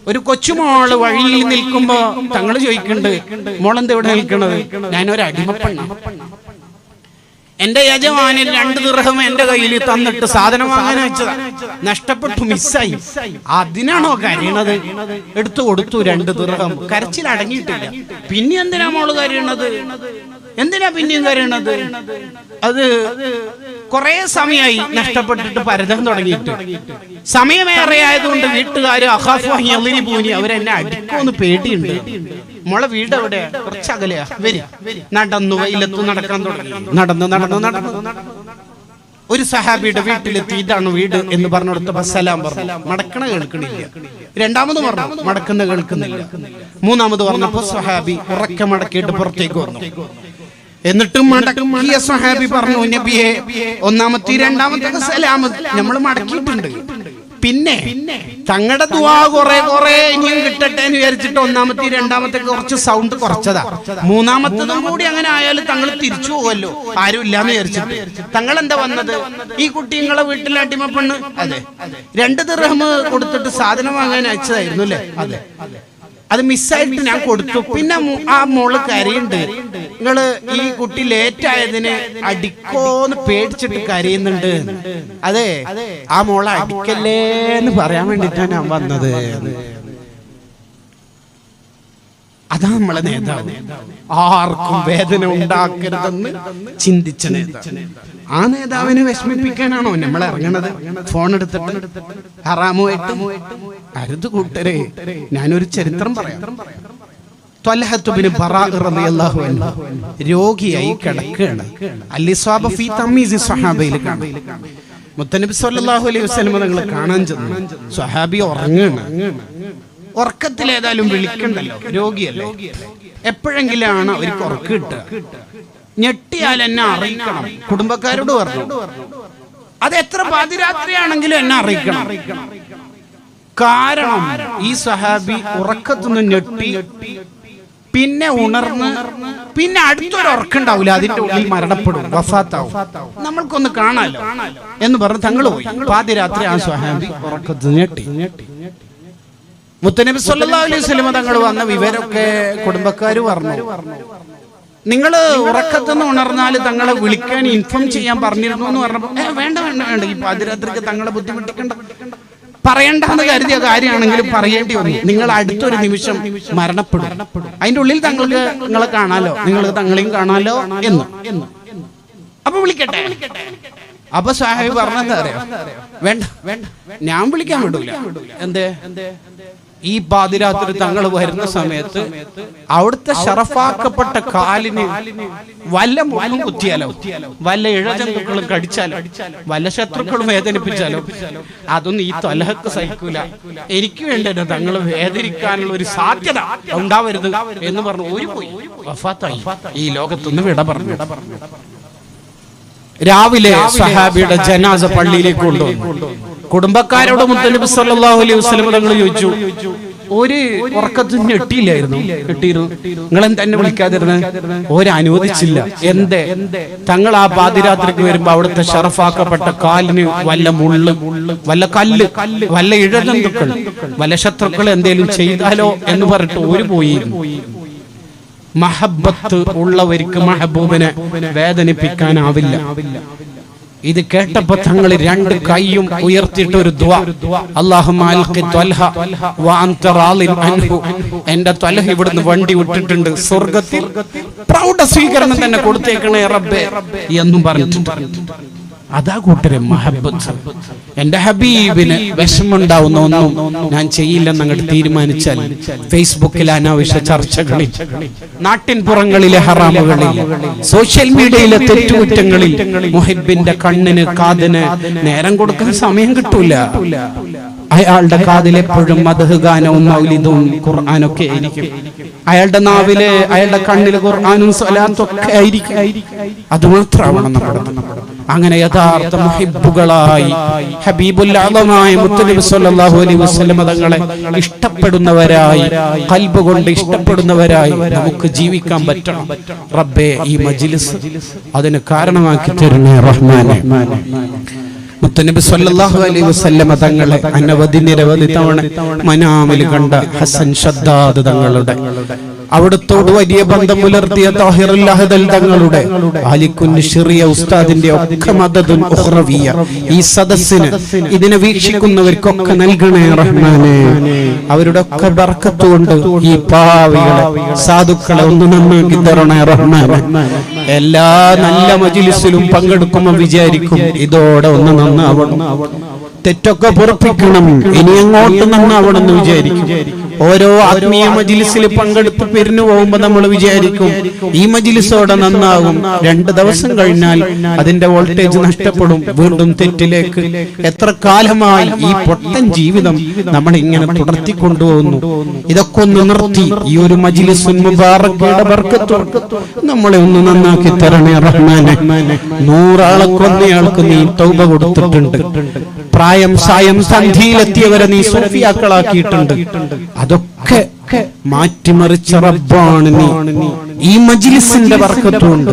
ഒരു കൊച്ചുമോള് വഴിയിൽ നിൽക്കുമ്പോ തങ്ങൾ ചോദിക്കുന്നുണ്ട്, മോളെന്താ ഇവിടെ നിൽക്കണത്? ഞാനൊരു അടിമപ്പെണ്ണ. എന്റെ യജമാനൻ 2 ദിർഹം എന്റെ കയ്യിൽ തന്നിട്ട് സാധനം വാങ്ങാൻ വെച്ചതാ, നഷ്ടപ്പെട്ടു, മിസ്സായി. അതിനാണോ കരയണത്? എടുത്തു കൊടുത്തു 2 ദിർഹം. കരച്ചിൽ അടങ്ങിയിട്ടില്ല. പിന്നെ എന്തിനാ മോള് കരയണത്? എന്തിനാ പിന്നെയും കരയണത്? അത് കുറെ സമയമായി നഷ്ടപ്പെട്ടിട്ട് പരതാൻ തുടങ്ങിയിട്ട്. സമയമേറെ ആയതുകൊണ്ട് വീട്ടുകാര് പൂനി അവരെന്നെ അടിക്കുമെന്ന് പേടിയുണ്ട്. മോളെ വീട് എവിടെ? കുറച്ചകലെയാ. വരി. നടന്നു വെയിലത്ത് നടക്കാൻ തുടങ്ങി. നടന്നു ഒരു സഹാബിയുടെ വീട്ടിലെത്തി. ഇതാണ് വീട് എന്ന് പറഞ്ഞെടുത്തപ്പോ സലാം പറഞ്ഞു. മടക്കണ കേൾക്കണില്ല. രണ്ടാമത് പറഞ്ഞു, മടക്കുന്ന കേൾക്കുന്നില്ല. മൂന്നാമത് പറഞ്ഞപ്പോ സഹാബി ഉറക്കെ മടക്കിയിട്ട് പുറത്തേക്ക് വന്നു. എന്നിട്ടും മടക്കിയ സഹാബി പറഞ്ഞു, നബിയെ, ഒന്നാമത്തെ രണ്ടാമത്തെ സലാം നമ്മൾ മടക്കിയിട്ടുണ്ട്. പിന്നെ തങ്ങളുടെ ദുആ കുറെ ഇനിയും കിട്ടട്ടെ എന്ന് വിചാരിച്ചിട്ട് ഒന്നാമത്തെ രണ്ടാമത്തെ കുറച്ച് സൗണ്ട് കുറച്ചതാ. മൂന്നാമത്തതും കൂടി അങ്ങനെ ആയാലും തങ്ങൾ തിരിച്ചു പോകുമല്ലോ, ആരും ഇല്ലാന്ന് വിചാരിച്ചിട്ട്. തങ്ങൾ എന്താ വന്നത്? ഈ കുട്ടി നിങ്ങളെ വീട്ടിലെ അടിമപ്പെണ്ണ്? അതെ. 2 ദിർഹം കൊടുത്തിട്ട് സാധനം വാങ്ങാൻ അയച്ചതായിരുന്നു അല്ലേ? അതെ. അത് മിസ്സായിട്ട് ഞാൻ കൊടുത്തു. പിന്നെ ആ മോള് കരയുണ്ട്. നിങ്ങള് ഈ കുട്ടി ലേറ്റ് ആയതിന് അടിക്കോന്ന് പേടിച്ചിട്ട് കരയുന്നുണ്ട്. അതെ, ആ മോളെ അടിക്കല്ലേ എന്ന് പറയാൻ വേണ്ടിട്ടാണ് ഞാൻ വന്നത്. അതാ നമ്മളെ നേതാവ്. ആർക്കും വേദന ഉണ്ടാക്കരുതെന്ന് ചിന്തിച്ച നേതാവ്. ആ നേതാവിനെ വിഷമിപ്പിക്കാനാണോ നമ്മൾ ഇറങ്ങണത്? ഫോൺ എടുത്തിട്ട് ഹറാമുമായിട്ട് അരുത് കൂട്ടരെ. ഞാനൊരു ചരിത്രം പറയാം. ത്വൽഹത്ത് ബിൻ ബറാഅ റളിയല്ലാഹു അൻഹു രോഗിയായി കിടക്കുകയാണ്. അൽ-ഇസ്വാബ ഫീ തമീസ് സ്വഹാബയിൽ കാണാം. മുത്തനബി സല്ലല്ലാഹു അലൈഹി വസല്ലം തങ്ങളെ കാണാൻ ചെന്നു. സ്വഹാബി ഉറങ്ങുകയാണ്. ഉറക്കത്തിൽ ഏതായാലും വിളിക്കണ്ടല്ലോ, രോഗിയല്ലേ. എപ്പോഴെങ്കിലാണ് അവർക്ക് ഉറക്കം കിട്ടുക. ഞെട്ടിയാൽ എന്നെ അറിയിക്കണം. കുടുംബക്കാരോട് പറഞ്ഞു, അത് എത്ര പാതിരാത്രിയാണെങ്കിലും എന്നെ അറിയിക്കണം. കാരണം ഈ സഹാബി ഉറക്കത്തുനിന്ന് ഞെട്ടി പിന്നെ ഉണർന്ന് പിന്നെ അടുത്തൊരു ഉറക്കുണ്ടാവില്ല, അതിന്റെ ഉള്ളിൽ മരണപ്പെടും, വഫാത്താവും. നമ്മൾക്കൊന്ന് കാണാലോ എന്ന് പറഞ്ഞ് തങ്ങൾ പോയി. പാതിരാത്രി ആ സഹാബി ഉറക്കത്ത് ഞെട്ടി. മുത്തനബി സല്ലല്ലാഹു അലൈഹി വസല്ലം തങ്ങൾ വന്ന വിവരമൊക്കെ കുടുംബക്കാര് പറഞ്ഞു. നിങ്ങൾ ഉറക്കത്തുനിന്ന് ഉണർന്നാൽ തങ്ങളെ വിളിക്കാൻ ഇൻഫോം ചെയ്യാൻ പറഞ്ഞിരുന്നു എന്ന് പറഞ്ഞപ്പോ വേണ്ട, ഈ പാതിരാത്രിക്ക് തങ്ങളെ ബുദ്ധിമുട്ടിക്കണ്ട, പറയേണ്ടെന്ന് കരുതിയ കാര്യമാണെങ്കിലും പറയേണ്ടി വന്നു. നിങ്ങൾ അടുത്തൊരു നിമിഷം മരണപ്പെടും, അതിന്റെ ഉള്ളിൽ തങ്ങൾക്ക് നിങ്ങളെ കാണാലോ, നിങ്ങൾ തങ്ങളെയും കാണാലോ എന്ന്. അപ്പൊ വിളിക്കട്ടെ. അപ്പൊ സാഹിബ് പറഞ്ഞെന്താ അറിയാം? വേണ്ട, ഞാൻ വിളിക്കാൻ വിടൂല. എന്തേ? ഈ പാതിരാത്രി തങ്ങൾ വരുന്ന സമയത്ത് അവിടുത്തെ ഷറഫാക്കപ്പെട്ട കാലിന് വല്ല മുള്ളും കുത്തിയാലോ, വല്ല ഇഴജന്തുക്കളും കടിച്ചാലോ, വല്ല ശത്രുക്കളും വേദനിപ്പിച്ചാലോ അതൊന്നും ഈ ത്വൽഹക്ക് സഹിക്കൂല. എനിക്ക് വേണ്ടല്ലോ തങ്ങൾ വേദനിക്കാനുള്ള ഒരു സാധ്യത ഉണ്ടാവരുത് എന്ന് പറഞ്ഞു ഒരു പോയി വഫാത്തായി. ഈ ലോകത്തൊന്ന് വിട പറഞ്ഞു. രാവിലെ സഹാബിയുടെ ജനാസ പള്ളിയിലേക്ക് കൊണ്ടുവന്നു. കുടുംബക്കാരോട് മുത്തനബി സല്ലല്ലാഹു അലൈഹി വസല്ലം തങ്ങൾ ചോദിച്ചു, ഒരു ഉറക്കത്തിന് ഞെട്ടിയില്ലായിരുന്നു? നിങ്ങൾ തന്നെ വിളിക്കാതിരുന്ന്? അനുവദിച്ചില്ല. എന്തേ? തങ്ങൾ ആ പാതിരാത്രിക്ക് വരുമ്പോ അവിടുത്തെ ഷറഫാക്കപ്പെട്ട കാലിന് വല്ല മുള്ളു, വല്ല കല്ല്, വല്ല ഇഴജന്തുക്കൾ, വല്ല ശത്രുക്കൾ എന്തേലും ചെയ്താലോ എന്ന് പറഞ്ഞിട്ട് ഒരു പോയിരുന്നു. മഹബത്ത് ഉള്ളവർക്ക് മഹബൂബിനെ വേദനിപ്പിക്കാനാവില്ല. ഇത് കേട്ടപ്പോ തങ്ങൾ 2 കൈയും ഉയർത്തിയിട്ട് ഒരു ദുആ, അല്ലാഹുമ്മ അൽഖി ത്വൽഹ വ അൻത റാളിൻ അൻഹു. എന്റെ ത്വൽഹ ഇവിടുന്ന് വണ്ടി വിട്ടിട്ടുണ്ട്, സ്വർഗ്ഗത്തിൽ പ്രൗഢ സ്വീകരണം തന്നെ കൊടുത്തേക്കണേ റബ്ബേ എന്നും പറഞ്ഞിട്ടുണ്ട്. അതാ കൂട്ടരെ മഹബത്ത്. എന്റെ ഹബീബിന് വിഷമുണ്ടാവുന്ന ഒന്നും ഞാൻ ചെയ്യില്ലെന്ന് അങ്ങോട്ട് തീരുമാനിച്ചാൽ ഫേസ്ബുക്കിൽ അനാവശ്യ ചർച്ചകളിൽ, നാട്ടിൻ പുറങ്ങളിലെ ഹറാമുകളിൽ, സോഷ്യൽ മീഡിയയിലെ തെറ്റുകുറ്റങ്ങളിൽ മുഹിബിന്റെ കണ്ണിന് കാതിന് നേരം കൊടുക്കാൻ സമയം കിട്ടൂല. അയാളുടെ കാതിൽ എപ്പോഴും മദ്ഹ് ഗാനവും മൗലിദും ഖുർആനൊക്കെ ആയിരിക്കും. അയാളുടെ നാവില്, അയാളുടെ കണ്ണില് ഖുർആനും സ്വലാത്തും ഒക്കെ ആയിരിക്കും. അത് മാത്രമാണ് നമ്മുടെ. അങ്ങനെ യഥാർത്ഥ മുഹിബ്ബുകളായി ഹബീബുൽ അഅ്ലമായ മുത്തനബി സല്ലല്ലാഹു അലൈഹി വസല്ലം തങ്ങളെ ഇഷ്ടപ്പെടുന്നവരായി, ഖൽബ് കൊണ്ട് ഇഷ്ടപ്പെടുന്നവരായി നമുക്ക് ജീവിക്കാൻ പറ്റണം. റബ്ബേ, ഈ മജ്ലിസ് അതിന് കാരണമാക്കി തരണേ റഹ്മാനെ. മുത്തനബി സല്ലല്ലാഹു അലൈഹി വസല്ലമ തങ്ങളെ നിരവധി തവണ മനാമിൽ കണ്ട ഹസൻ ഷദ്ദാദ് തങ്ങളുടെ, അവിടുത്തോട് വലിയ ബന്ധം പുലർത്തിയ താഹിറുൽ അഹ്ദൽ തങ്ങളുടെ, ആലിക്കുൻ ശിറിയ ഉസ്താദിന്റെ ഒക്കെ മദദുൻ ഉഖ്റവിയ ഈ സദസ്സിന് ഇതിനെ വീക്ഷിക്കുന്നവർക്കൊക്കെ നൽകണേ റഹ്മാനേ. അവരുടെ ഒക്കെ ബർക്കത്ത് കൊണ്ട് ഈ പാവികളെ സാധുക്കളെ ഒന്ന് നന്നാക്കി തരണേ റഹ്മാനേ. എല്ലാ നല്ല മജ്ലിസിലും പങ്കെടുക്കുമ്പോൾ വിചാരിക്കും ഇതോടെ ഒന്ന് നന്നാവണം, തെറ്റൊക്കെ പൊറുപ്പിക്കണം, ഇനി അങ്ങോട്ട് നന്നാവണമെന്ന് വിചാരിക്കും. ഓരോ ആത്മീയ മജ്ലിസിൽ പങ്കെടുത്ത് പിരിഞ്ഞു പോകുമ്പോ നമ്മൾ വിചാരിക്കും ഈ മജ്ലിസോടെ നന്നാകും. 2 ദിവസം കഴിഞ്ഞാൽ അതിന്റെ വോൾട്ടേജ് നഷ്ടപ്പെടും, വീണ്ടും തെറ്റിലേക്ക്. എത്ര കാലമായി ഈ പൊട്ടൻ ജീവിതം നമ്മൾ ഇങ്ങനെ തുടർത്തിക്കൊണ്ടുപോകുന്നു. ഇതൊക്കെ ഒന്ന് നിർത്തി ഈ ഒരു മജ്ലിസുൻ മുബാറക്കയുടെ ബർക്കത്തോട് നമ്മളെ ഒന്ന് നന്നാക്കി തരണേ റഹ്മാനെ. 100 ആളെ കൊന്നയാൾക്ക് നീ തൗബ കൊടുത്തിട്ടുണ്ട്, പ്രായം സായം സന്ധിയിലെത്തിയവരെ നീ സൂഫിയാക്കളാക്കിയിട്ടുണ്ട്. അതൊക്കെ മാറ്റിമറിച്ച റബ്ബാണ് നീ. ഈ മജ്ലിസിന്റെ ബർക്കത്തുണ്ട്.